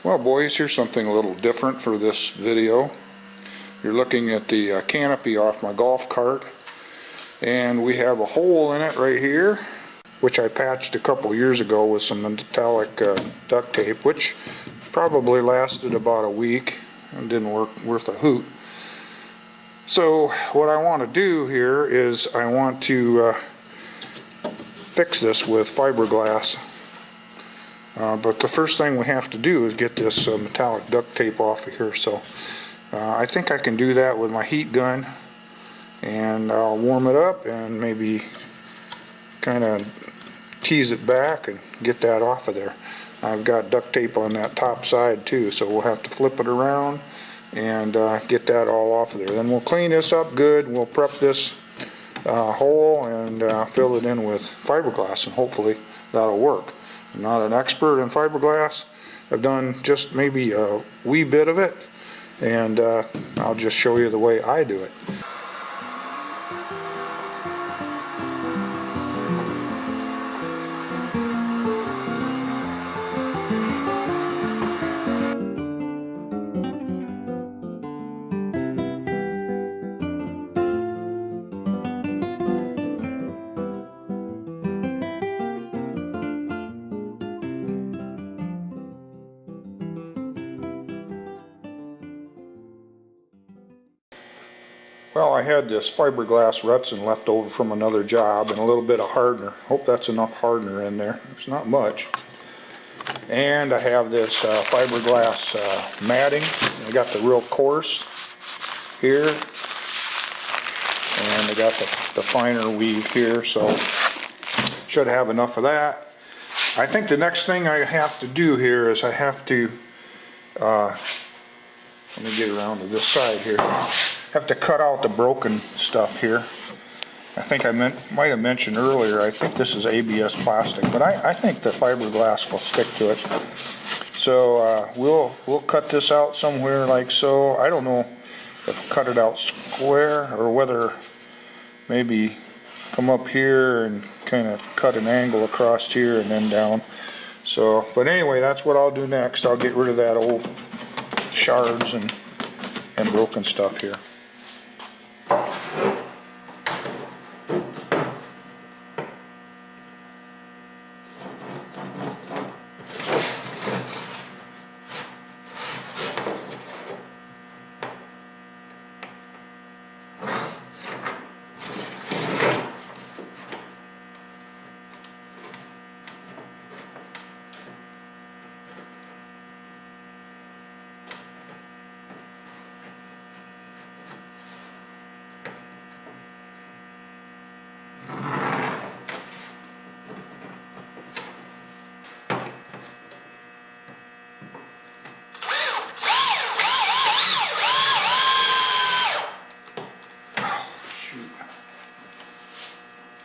Well boys, here's something a little different for this video. You're looking at the canopy off my golf cart, and we have a hole in it right here, which I patched a couple years ago with some metallic duct tape, which probably lasted about a week and didn't work worth a hoot. So what I want to do here is I want to fix this with fiberglass. But the first thing we have to do is get this metallic duct tape off of here. So I think I can do that with my heat gun, and I'll warm it up and maybe kind of tease it back and get that off of there. I've got duct tape on that top side too, so we'll have to flip it around and get that all off of there. Then we'll clean this up good, we'll prep this hole and fill it in with fiberglass, and hopefully that'll work. I'm not an expert in fiberglass. I've done just maybe a wee bit of it, and I'll just show you the way I do it. Well, I had this fiberglass Rutsin left over from another job and a little bit of hardener. Hope that's enough hardener in there. It's not much. And I have this fiberglass matting. I got the real coarse here, and I got the finer weave here, so should have enough of that. I think the next thing I have to do here is I have to let me get around to this side here. Have to cut out the broken stuff here. I think I might have mentioned earlier, I think this is ABS plastic, but I think the fiberglass will stick to it. So we'll cut this out somewhere like so. I don't know if cut it out square or whether maybe come up here and kind of cut an angle across here and then down. So, but anyway, that's what I'll do next. I'll get rid of that old shards and broken stuff here.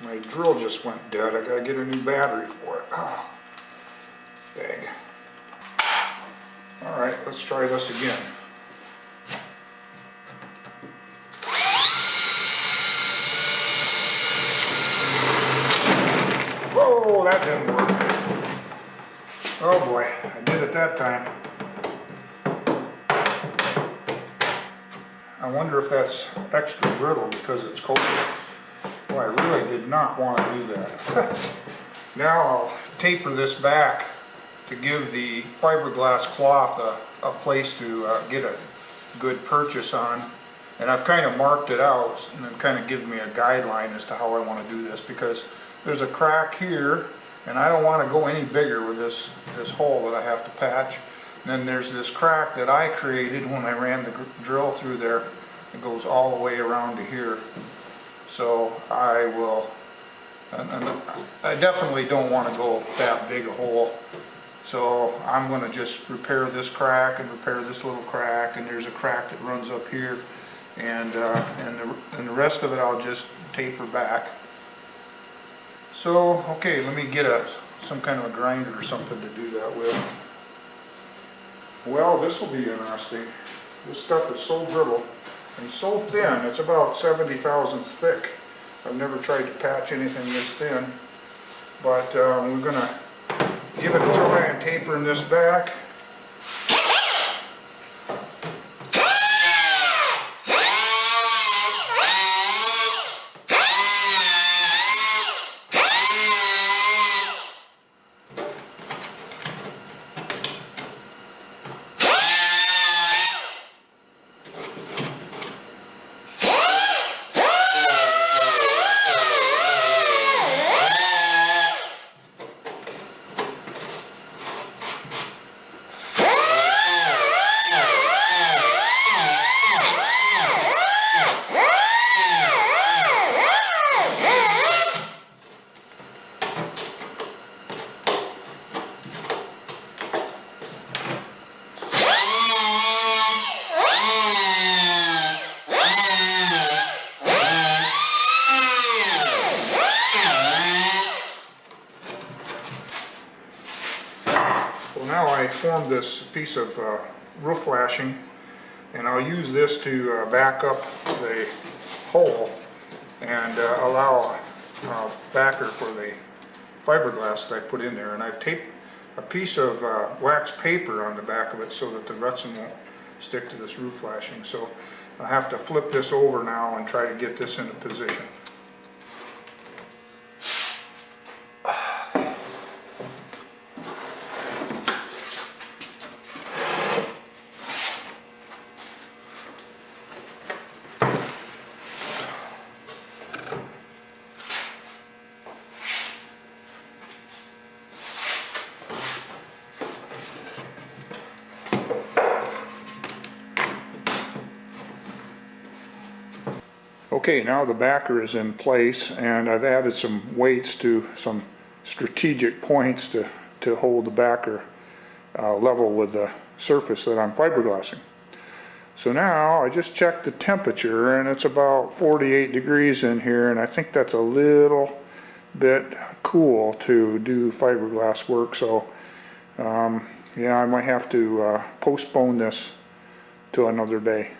My drill just went dead. I gotta get a new battery for it. Oh, dang. Alright, let's try this again. Whoa, that didn't work. Oh boy, I did it that time. I wonder if that's extra brittle because it's cold. Well, I really did not want to do that. Now I'll taper this back to give the fiberglass cloth a place to get a good purchase on. And I've kind of marked it out, and it kind of gives me a guideline as to how I want to do this, because there's a crack here and I don't want to go any bigger with this hole that I have to patch. And then there's this crack that I created when I ran the drill through there. It goes all the way around to here. So I will, I definitely don't want to go that big a hole. So I'm going to just repair this crack and repair this little crack, and there's a crack that runs up here, and the rest of it I'll just taper back. So okay, let me get some kind of a grinder or something to do that with. Well, this will be interesting. This stuff is so brittle and so thin. It's about 70 thousandths thick. I've never tried to patch anything this thin, but we're going to give it a try and tapering this back. now I formed this piece of roof flashing, and I'll use this to back up the hole and allow a backer for the fiberglass that I put in there. And I've taped a piece of wax paper on the back of it so that the rutsin won't stick to this roof flashing. So I have to flip this over now and try to get this into position. Okay, now the backer is in place, and I've added some weights to some strategic points to hold the backer level with the surface that I'm fiberglassing. So now I just checked the temperature, and it's about 48 degrees in here, and I think that's a little bit cool to do fiberglass work. So yeah, I might have to postpone this to another day.